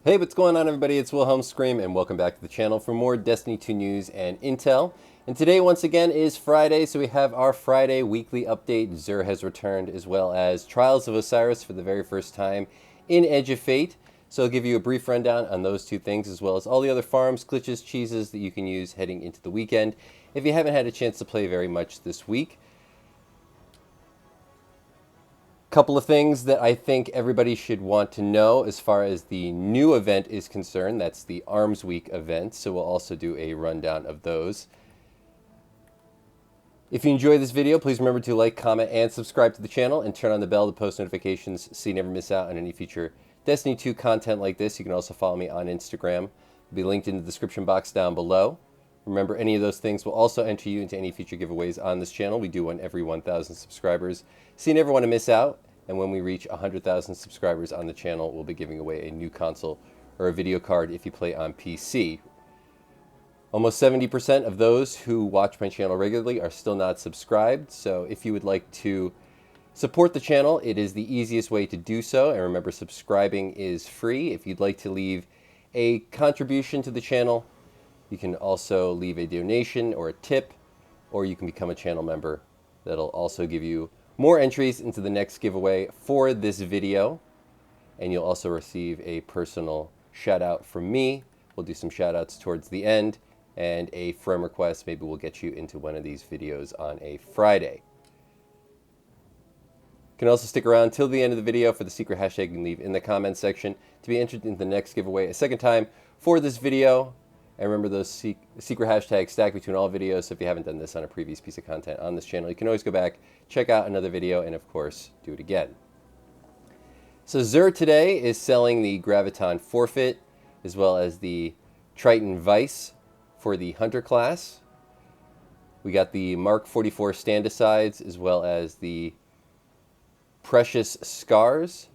Hey, what's going on, everybody? It's Wilhelm Scream, and welcome back to the channel for more Destiny 2 news and intel. And today, once again, is Friday, so we have our Friday weekly update. XUR has returned, as well as Trials of Osiris for the very first time in Edge of Fate. So I'll give you a brief rundown on those two things, as well as all the other farms, glitches, cheeses that you can use heading into the weekend if you haven't had a chance to play very much this week. Couple of things that I think everybody should want to know as far as the new event is concerned. That's the Arms Week event, so we'll also do a rundown of those. If you enjoy this video, please remember to like, comment, and subscribe to the channel, and turn on the bell to post notifications so you never miss out on any future Destiny 2 content like this. You can also follow me on Instagram. It'll be linked in the description box down below. Remember, any of those things will also enter you into any future giveaways on this channel. We do one every 1,000 subscribers, so you never want to miss out. And when we reach 100,000 subscribers on the channel, we'll be giving away a new console or a video card if you play on PC. Almost 70% of those who watch my channel regularly are still not subscribed, so if you would like to support the channel, it is the easiest way to do so. And remember, subscribing is free. If you'd like to leave a contribution to the channel, you can also leave a donation or a tip, or you can become a channel member. That'll also give you more entries into the next giveaway for this video, and you'll also receive a personal shout out from me. We'll do some shout outs towards the end, and a friend request. Maybe we'll get you into one of these videos on a Friday. You can also stick around till the end of the video for the secret hashtag you can leave in the comments section to be entered into the next giveaway a second time for this video. And remember, those secret hashtags stack between all videos, so if you haven't done this on a previous piece of content on this channel, you can always go back, check out another video, and of course, do it again. So XUR today is selling the Graviton Forfeit, as well as the Triton Vice for the Hunter class. We got the Mark 44 Stand-asides, as well as the Precious Scars.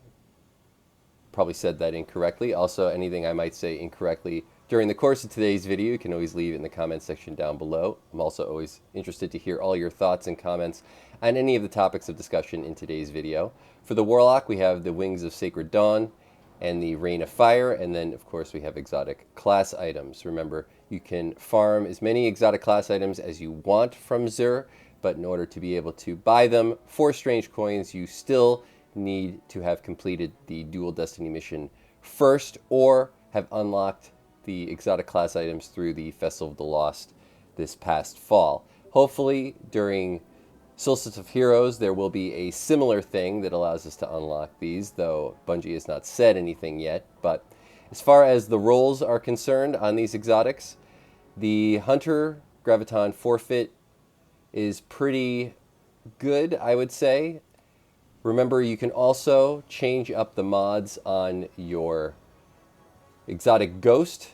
Probably said that incorrectly. Also, anything I might say incorrectly during the course of today's video, you can always leave in the comment section down below. I'm also always interested to hear all your thoughts and comments on any of the topics of discussion in today's video. For the Warlock, we have the Wings of Sacred Dawn and the Rain of Fire, and then of course we have exotic class items. Remember, you can farm as many exotic class items as you want from XUR, but in order to be able to buy them for strange coins, you still need to have completed the Dual Destiny mission first, or have unlocked the exotic class items through the Festival of the Lost this past fall. Hopefully, during Solstice of Heroes, there will be a similar thing that allows us to unlock these, though Bungie has not said anything yet. But as far as the roles are concerned on these exotics, the Hunter Graviton Forfeit is pretty good, I would say. Remember, you can also change up the mods on your exotic Ghost.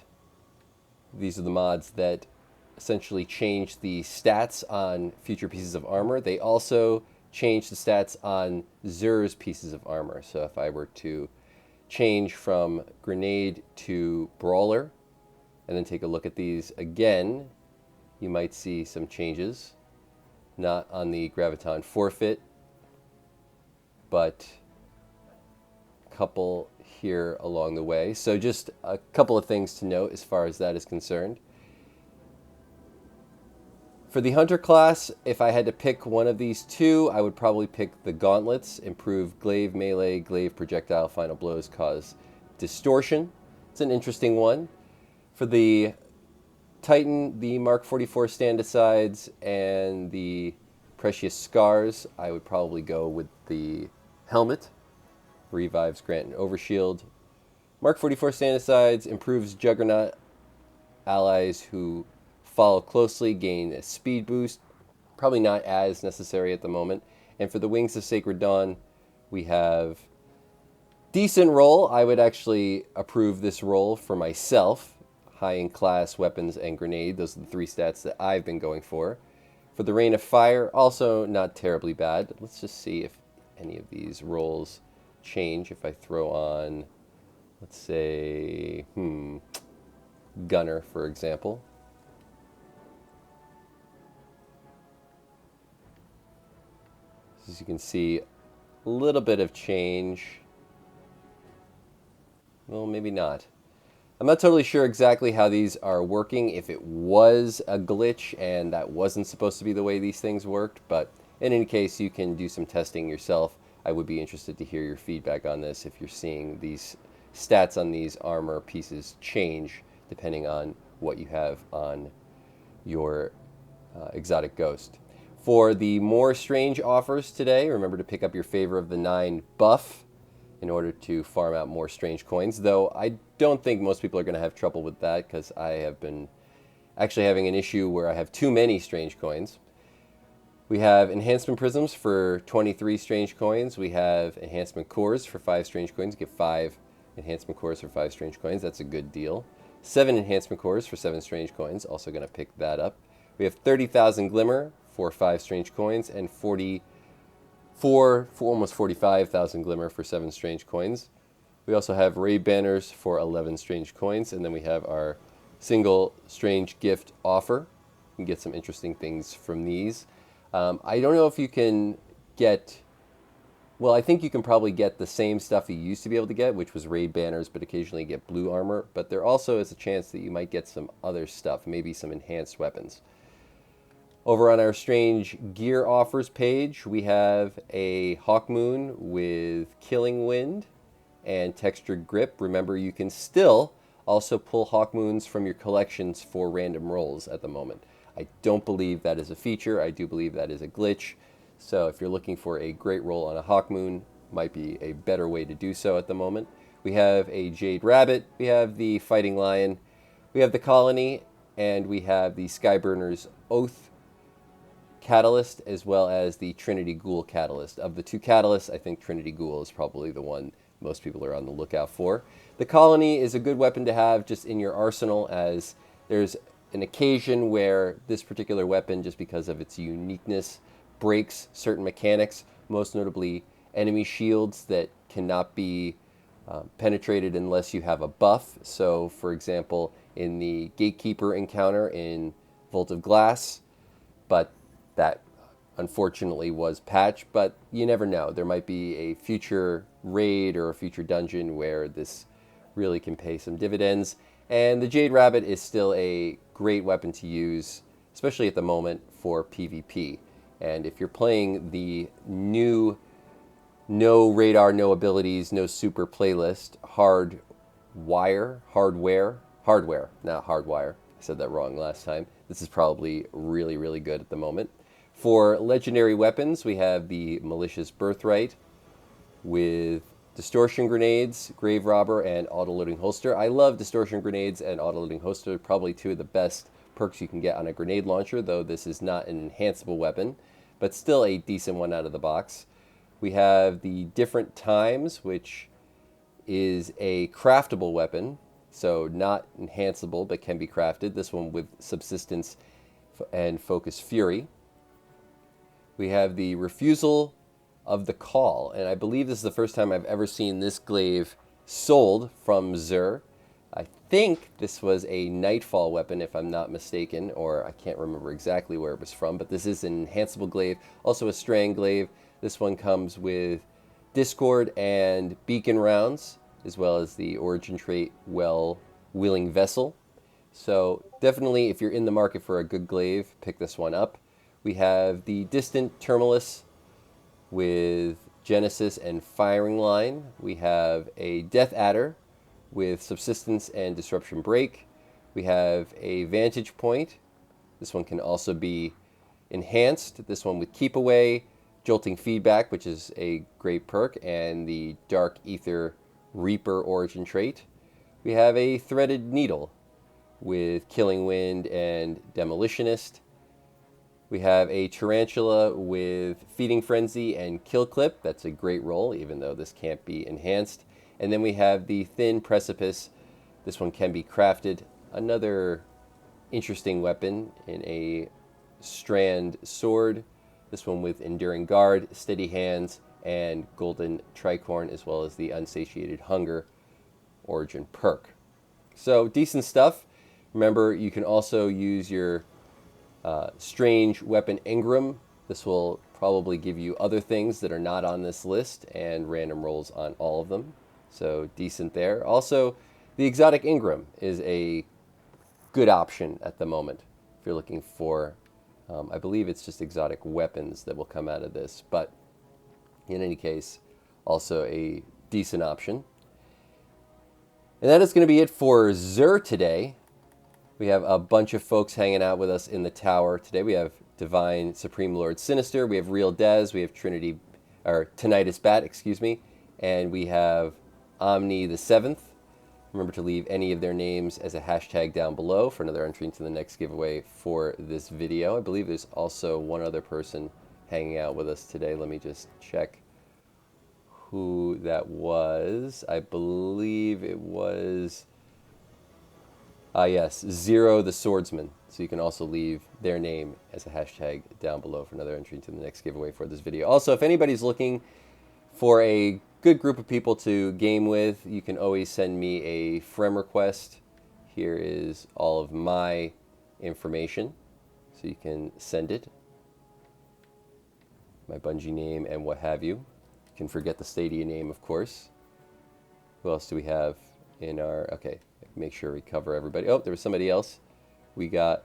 These are the mods that essentially change the stats on future pieces of armor. They also change the stats on XUR's pieces of armor. So if I were to change from Grenade to Brawler, and then take a look at these again, you might see some changes. Not on the Graviton Forfeit, but a couple here along the way. So just a couple of things to note as far as that is concerned. For the Hunter class, if I had to pick one of these two, I would probably pick the Gauntlets. Improve glaive melee, glaive projectile, final blows cause distortion. It's an interesting one. For the Titan, the Mark 44 Stand-asides, and the Precious Scars, I would probably go with the Helmet. Revives Grant and Overshield. Mark 44 Stand-asides improves Juggernaut. Allies who follow closely gain a speed boost. Probably not as necessary at the moment. And for the Wings of Sacred Dawn, we have decent roll. I would actually approve this roll for myself. High in class, weapons, and grenade. Those are the three stats that I've been going for. For the Rain of Fire, also not terribly bad. Let's just see if any of these rolls change. If I throw on, let's say, Gunner, for example. As you can see, a little bit of change. Well, maybe not. I'm not totally sure exactly how these are working, if it was a glitch and that wasn't supposed to be the way these things worked, but in any case, you can do some testing yourself. I would be interested to hear your feedback on this if you're seeing these stats on these armor pieces change depending on what you have on your exotic ghost. For the more strange offers today, remember to pick up your Favor of the Nine buff in order to farm out more strange coins, though I don't think most people are going to have trouble with that because I have been actually having an issue where I have too many strange coins. We have enhancement prisms for 23 strange coins. We have enhancement cores for 5 strange coins. You get 5 enhancement cores for 5 strange coins. That's a good deal. 7 enhancement cores for 7 strange coins. Also going to pick that up. We have 30,000 glimmer for 5 strange coins and 44 for almost 45,000 glimmer for 7 strange coins. We also have raid banners for 11 strange coins, and then we have our single strange gift offer. You can get some interesting things from these. I don't know if you can get, well, I think you can probably get the same stuff you used to be able to get, which was raid banners, but occasionally get blue armor. But there also is a chance that you might get some other stuff, maybe some enhanced weapons. Over on our strange gear offers page, we have a Hawkmoon with Killing Wind and Textured Grip. Remember, you can still also pull Hawkmoons from your collections for random rolls at the moment. I don't believe that is a feature. I do believe that is a glitch. So if you're looking for a great roll on a Hawkmoon, might be a better way to do so at the moment. We have a Jade Rabbit, we have the Fighting Lion, we have the Colony, and we have the Skyburner's Oath Catalyst, as well as the Trinity Ghoul Catalyst. Of the 2 catalysts, I think Trinity Ghoul is probably the one most people are on the lookout for. The Colony is a good weapon to have just in your arsenal, as there's an occasion where this particular weapon, just because of its uniqueness, breaks certain mechanics, most notably enemy shields that cannot be penetrated unless you have a buff. So, for example, in the Gatekeeper encounter in Vault of Glass, but that unfortunately was patched, but you never know. There might be a future raid or a future dungeon where this really can pay some dividends. And the Jade Rabbit is still a great weapon to use, especially at the moment for PvP. And if you're playing the new no radar, no abilities, no super playlist, hardware, not hardwire. I said that wrong last time. This is probably really, really good at the moment. For legendary weapons, we have the Malicious Birthright with Distortion Grenades, Grave Robber, and Autoloading Holster. I love Distortion Grenades and Autoloading Holster, probably 2 of the best perks you can get on a grenade launcher, though this is not an enhanceable weapon, but still a decent one out of the box. We have the Different Times, which is a craftable weapon, so not enhanceable, but can be crafted. This one with Subsistence and Focus Fury. We have the Refusal of the Call, and I believe this is the first time I've ever seen this glaive sold from XUR. I think this was a Nightfall weapon, if I'm not mistaken, or I can't remember exactly where it was from, but this is an enhanceable glaive, also a Strand glaive. This one comes with Discord and Beacon rounds, as well as the origin trait Willing Vessel. So definitely, if you're in the market for a good glaive, pick this one up. We have the Distant Terminus with Genesis and Firing Line. We have a Death Adder with Subsistence and Disruption Break. We have a Vantage Point. This one can also be enhanced. This one with Keep Away, Jolting Feedback, which is a great perk, and the Dark Ether Reaper origin trait. We have a Threaded Needle with Killing Wind and Demolitionist. We have a Tarantula with Feeding Frenzy and Kill Clip. That's a great roll, even though this can't be enhanced. And then we have the Thin Precipice. This one can be crafted. Another interesting weapon in a Strand Sword. This one with Enduring Guard, Steady Hands, and Golden Tricorn, as well as the Unsatiated Hunger origin perk. So decent stuff. Remember, you can also use your Strange Weapon Engram. This will probably give you other things that are not on this list and random rolls on all of them. So decent there. Also, The exotic Ingram is a good option at the moment if you're looking for, I believe it's just exotic weapons that will come out of this, but in any case, also a decent option. And that is going to be it for XUR today. We have a bunch of folks hanging out with us in the tower today. We have Divine Supreme Lord Sinister, we have Real Dez, we have Trinity, or Tinnitus Bat, excuse me, and we have Omni the Seventh. Remember to leave any of their names as a hashtag down below for another entry into the next giveaway for this video. I believe there's also one other person hanging out with us today. Let me just check who that was. I believe it was, yes, Zero the Swordsman. So you can also leave their name as a hashtag down below for another entry into the next giveaway for this video. Also, if anybody's looking for a good group of people to game with, you can always send me a friend request. Here is all of my information, so you can send it. My Bungie name and what have you. You can forget the Stadia name, of course. Who else do we have in our... Okay, make sure we cover everybody. Oh, there was somebody else. We got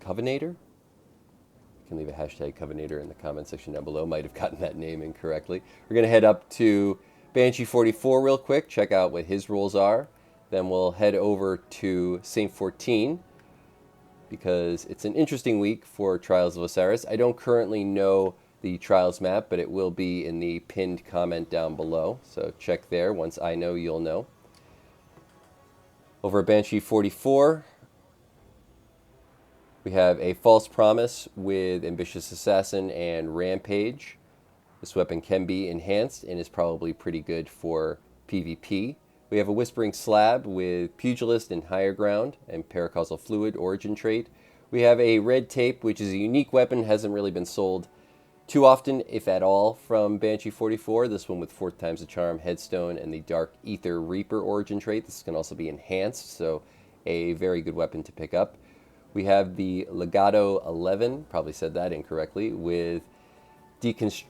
Covenator. You can leave a hashtag Covenator in the comment section down below. Might have gotten that name incorrectly. We're going to head up to Banshee44 real quick, check out what his rules are. Then we'll head over to Saint 14 because it's an interesting week for Trials of Osiris. I don't currently know the Trials map, but it will be in the pinned comment down below. So check there. Once I know, you'll know. Over at Banshee44, we have a False Promise with Ambitious Assassin and Rampage. This weapon can be enhanced and is probably pretty good for PvP. We have a Whispering Slab with Pugilist and Higher Ground and Paracausal Fluid origin trait. We have a Red Tape, which is a unique weapon, hasn't really been sold too often, if at all, from Banshee44. This one with 4 times the Charm, Headstone, and the Dark Ether Reaper origin trait. This can also be enhanced, so a very good weapon to pick up. We have the Legato 11, probably said that incorrectly, with Deconstruct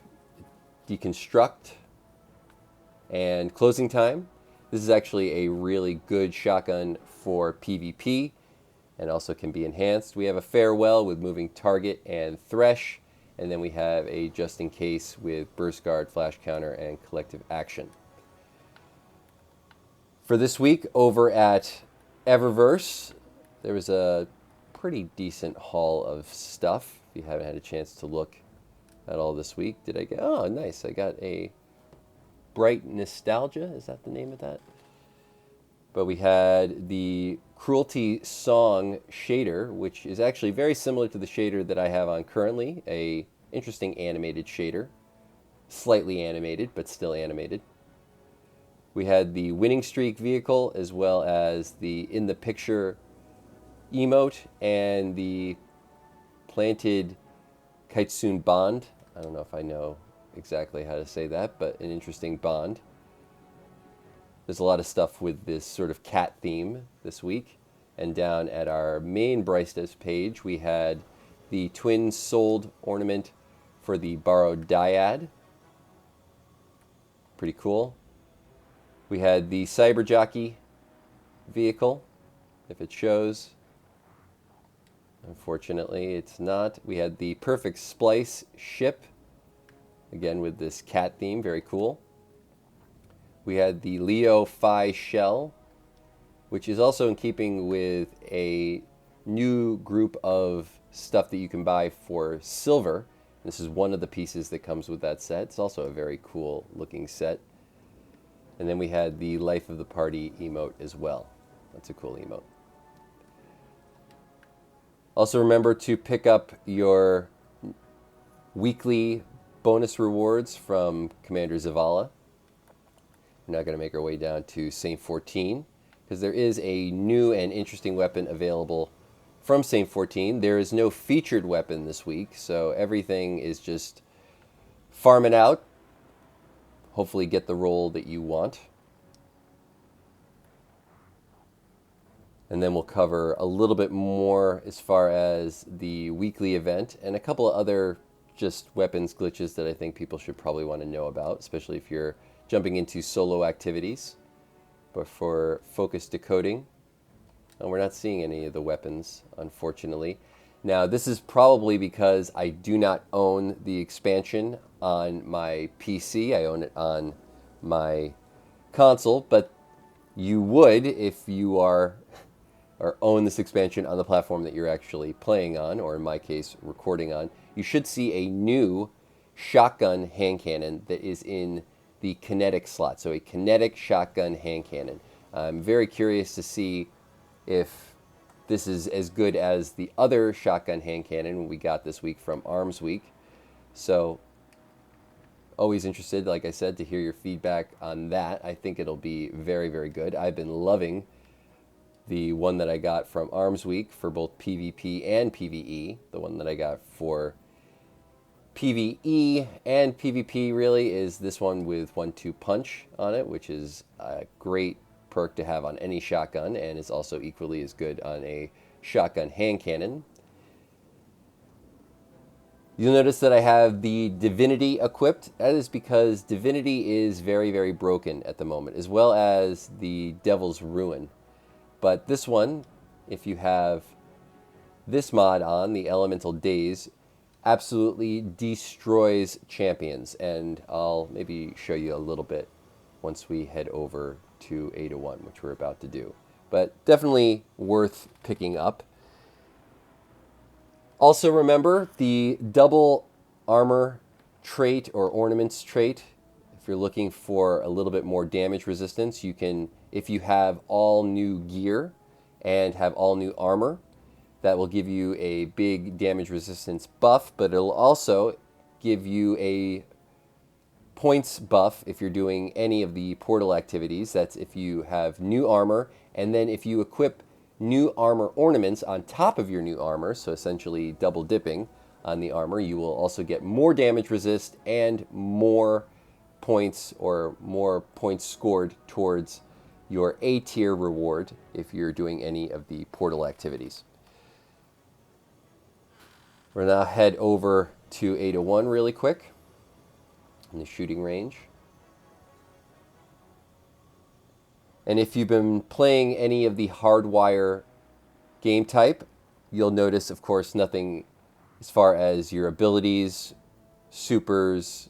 and Closing Time. This is actually a really good shotgun for PvP and also can be enhanced. We have a Farewell with Moving Target and Thresh. And then we have a Just In Case with Burst Guard, Flash Counter, and Collective Action. For this week, over at Eververse, there was a pretty decent haul of stuff. If you haven't had a chance to look at all this week, did I get... Oh, nice. I got a Bright Nostalgia. Is that the name of that? But we had the Cruelty Song shader, which is actually very similar to the shader that I have on currently. A interesting animated shader. Slightly animated, but still animated. We had the Winning Streak vehicle, as well as the In the Picture emote, and the Planted Kitesoon Bond. I don't know if I know exactly how to say that, but an interesting bond. There's a lot of stuff with this sort of cat theme this week. And down at our main Brightest page, we had the Twin Souled ornament for the Borrowed Dyad. Pretty cool. We had the Cyber Jockey vehicle, if it shows. Unfortunately, it's not. We had the Perfect Splice ship, again with this cat theme, very cool. We had the Leo Phi shell, which is also in keeping with a new group of stuff that you can buy for silver. This is one of the pieces that comes with that set. It's also a very cool looking set. And then we had the Life of the Party emote as well. That's a cool emote. Also remember to pick up your weekly bonus rewards from Commander Zavala. We're now going to make our way down to Saint 14 because there is a new and interesting weapon available from Saint 14. There is no featured weapon this week, so everything is just farming out. Hopefully get the roll that you want. And then we'll cover a little bit more as far as the weekly event and a couple of other just weapons glitches that I think people should probably want to know about, especially if you're jumping into solo activities. But for focus decoding, and we're not seeing any of the weapons, unfortunately. Now, this is probably because I do not own the expansion on my PC. I own it on my console, but you would if you are or own this expansion on the platform that you're actually playing on, or in my case, recording on. You should see a new shotgun hand cannon that is in the kinetic slot. So a kinetic shotgun hand cannon. I'm very curious to see if this is as good as the other shotgun hand cannon we got this week from Arms Week. So always interested, like I said, to hear your feedback on that. I think it'll be very, very good. I've been loving the one that I got from Arms Week for both PvP and PvE. The one that I got for PvE and PvP really is this one with 1-2 punch on it, which is a great perk to have on any shotgun, and is also equally as good on a shotgun hand cannon. You'll notice that I have the Divinity equipped. That is because Divinity is very, very broken at the moment, as well as the Devil's Ruin. But this one, if you have this mod on, the Elemental Daze, absolutely destroys champions. And I'll maybe show you a little bit once we head over to A-1, which we're about to do. But definitely worth picking up. Also remember the double armor trait or ornaments trait. If you're looking for a little bit more damage resistance, you can, if you have all new gear and have all new armor, that will give you a big damage resistance buff, but it'll also give you a points buff if you're doing any of the portal activities. That's if you have new armor, and then if you equip new armor ornaments on top of your new armor, so essentially double dipping on the armor, you will also get more damage resist and more points, or more points scored towards your A tier reward if you're doing any of the portal activities. We'll now head over to A-1 really quick in the shooting range. And if you've been playing any of the Hardwire game type, you'll notice, of course, nothing as far as your abilities, supers,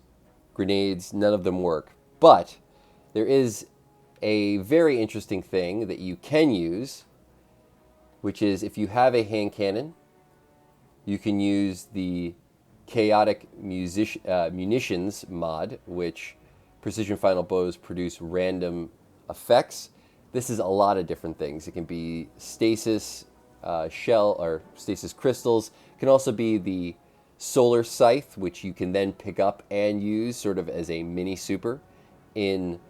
grenades, none of them work. But there is a very interesting thing that you can use, which is if you have a hand cannon, you can use the Chaotic Munitions mod, which precision final bows produce random effects. This is a lot of different things. It can be stasis shell or stasis crystals. It can also be the solar scythe, which you can then pick up and use sort of as a mini super in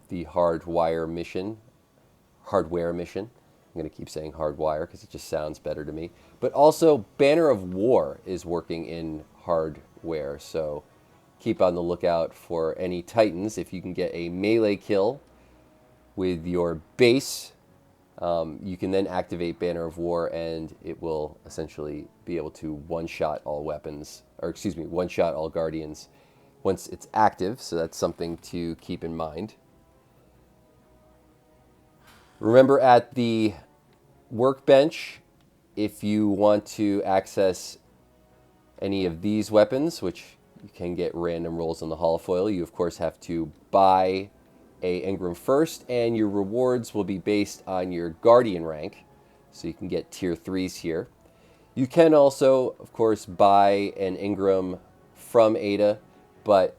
the hardware mission. I'm going to keep saying hardwire because it just sounds better to me. But also Banner of War is working in hardware, so keep on the lookout for any Titans. If you can get a melee kill with your base, you can then activate Banner of War, and it will essentially be able to one-shot all weapons, or excuse me, one-shot all guardians once it's active, so that's something to keep in mind. Remember at the workbench, if you want to access any of these weapons, which you can get random rolls on the holofoil, you of course have to buy a engram first, and your rewards will be based on your guardian rank, so you can get tier 3s here. You can also, of course, buy an engram from Ada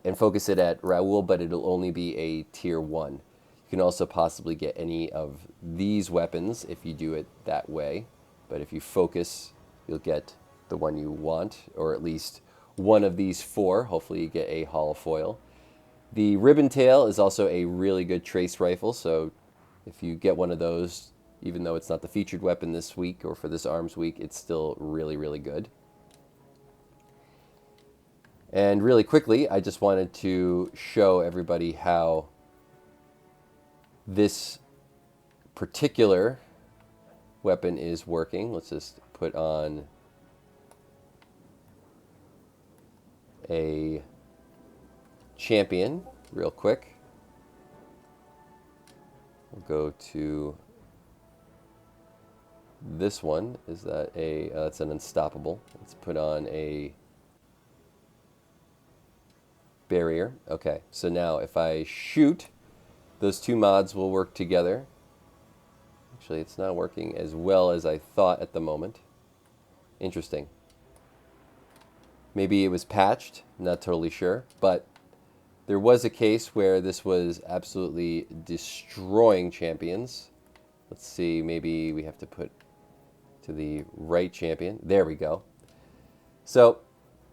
and focus it at Raoul, but it'll only be a tier 1. You can also possibly get any of these weapons if you do it that way, but if you focus, you'll get the one you want, or at least one of these 4. Hopefully you get a holofoil. The Ribbon Tail is also a really good trace rifle, so if you get one of those, even though it's not the featured weapon this week or for this Arms Week, it's still really, really good. And really quickly, I just wanted to show everybody how this particular weapon is working. Let's just put on a champion real quick. go to this one. Is that a, that's an unstoppable. Let's put on a barrier. Okay, so now if I shoot, those two mods will work together. Actually, it's not working as well as I thought at the moment. Interesting. Maybe it was patched, not totally sure, but there was a case where this was absolutely destroying champions. Let's see, maybe we have to put to the right champion. There we go. So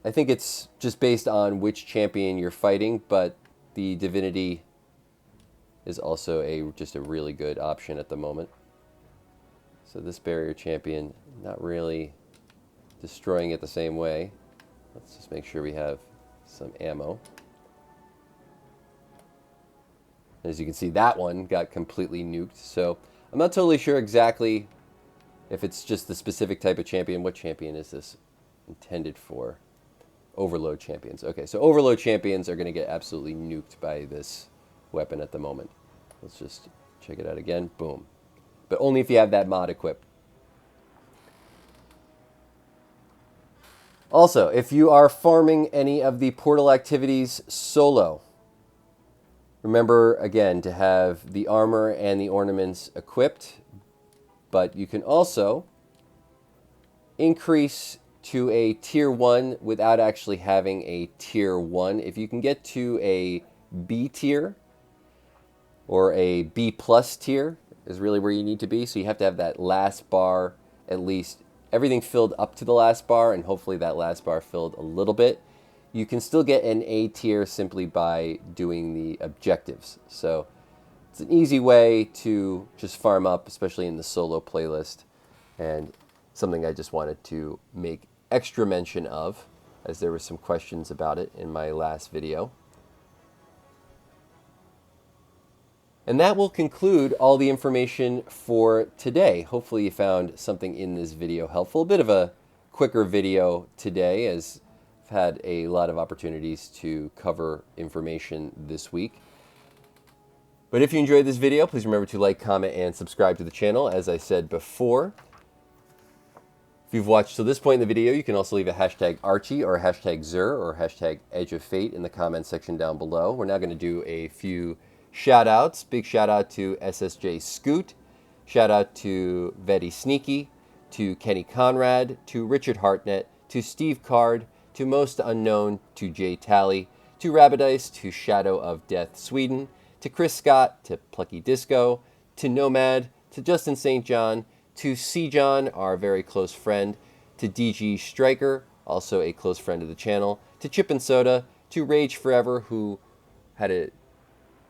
I think it's just based on which champion you're fighting, but the divinity is also just a really good option at the moment. So this barrier champion, not really destroying it the same way. Let's just make sure we have some ammo. As you can see, that one got completely nuked. So I'm not totally sure exactly if it's just the specific type of champion. What champion is this intended for? Overload champions. Okay, so overload champions are going to get absolutely nuked by this weapon at the moment. Let's just check it out again. Boom. But only if you have that mod equipped. Also, if you are farming any of the portal activities solo, remember again to have the armor and the ornaments equipped, but you can also increase to a tier 1 without actually having a tier 1. If you can get to a B tier or a B plus tier is really where you need to be. So you have to have that last bar, at least everything filled up to the last bar, and hopefully that last bar filled a little bit. You can still get an A tier simply by doing the objectives. So it's an easy way to just farm up, especially in the solo playlist, and something I just wanted to make extra mention of, as there were some questions about it in my last video. And that will conclude all the information for today. Hopefully you found something in this video helpful. A bit of a quicker video today, as I've had a lot of opportunities to cover information this week. But if you enjoyed this video, please remember to like, comment, and subscribe to the channel, as I said before. If you've watched to this point in the video, you can also leave a hashtag Archie or a hashtag XUR or a hashtag Edge of Fate in the comments section down below. We're now going to do a few shout outs. Big shout out to SSJ Scoot. Shout out to Vetty Sneaky, to Kenny Conrad, to Richard Hartnett, to Steve Card, to Most Unknown, to Jay Talley, to Rabbidice, to Shadow of Death Sweden, to Chris Scott, to Plucky Disco, to Nomad, to Justin St. John, to C. John, our very close friend, to DG Striker, also a close friend of the channel, to Chip and Soda, to Rage Forever, who had a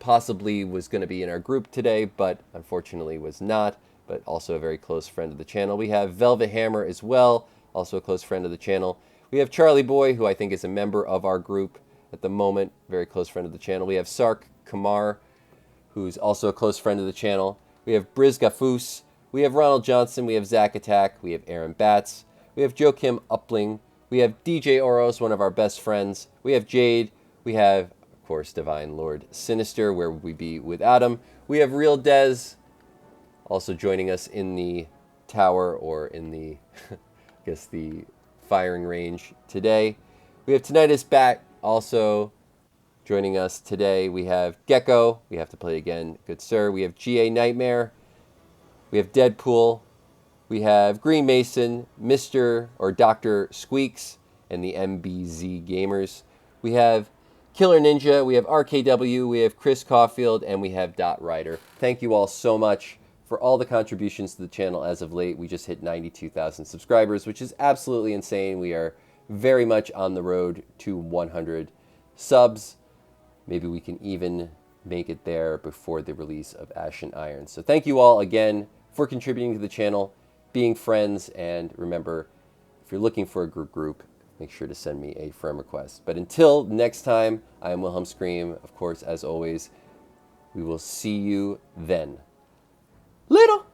possibly was going to be in our group today, but unfortunately was not, but also a very close friend of the channel. We have Velvet Hammer as well, also a close friend of the channel. We have Charlie Boy, who I think is a member of our group at the moment, very close friend of the channel. We have Sark Kamar, who's also a close friend of the channel. We have Briz Gafus. We have Ronald Johnson. We have Zack Attack. We have Aaron Batts. We have Joakim Upling. We have DJ Oros, one of our best friends. We have Jade. We have, of course, Divine Lord Sinister. Where would we be without him? We have Real Dez, also joining us in the tower, or in the, I guess, the firing range today. We have Tinnitus Bat also joining us today. We have Gecko. We have to play again, good sir. We have GA Nightmare. We have Deadpool. We have Green Mason, Mr. or Dr. Squeaks, and the MBZ Gamers. We have Killer Ninja. We have RKW. We have Chris Caulfield, and we have Dot Rider. Thank you all so much for all the contributions to the channel as of late. We just hit 92,000 subscribers, which is absolutely insane. We are very much on the road to 100 subs. Maybe we can even make it there before the release of Ashen Iron. So thank you all again for contributing to the channel, being friends, and remember, if you're looking for a group, make sure to send me a friend request. But until next time, I am Wilhelm Scream. Of course, as always, we will see you then. Little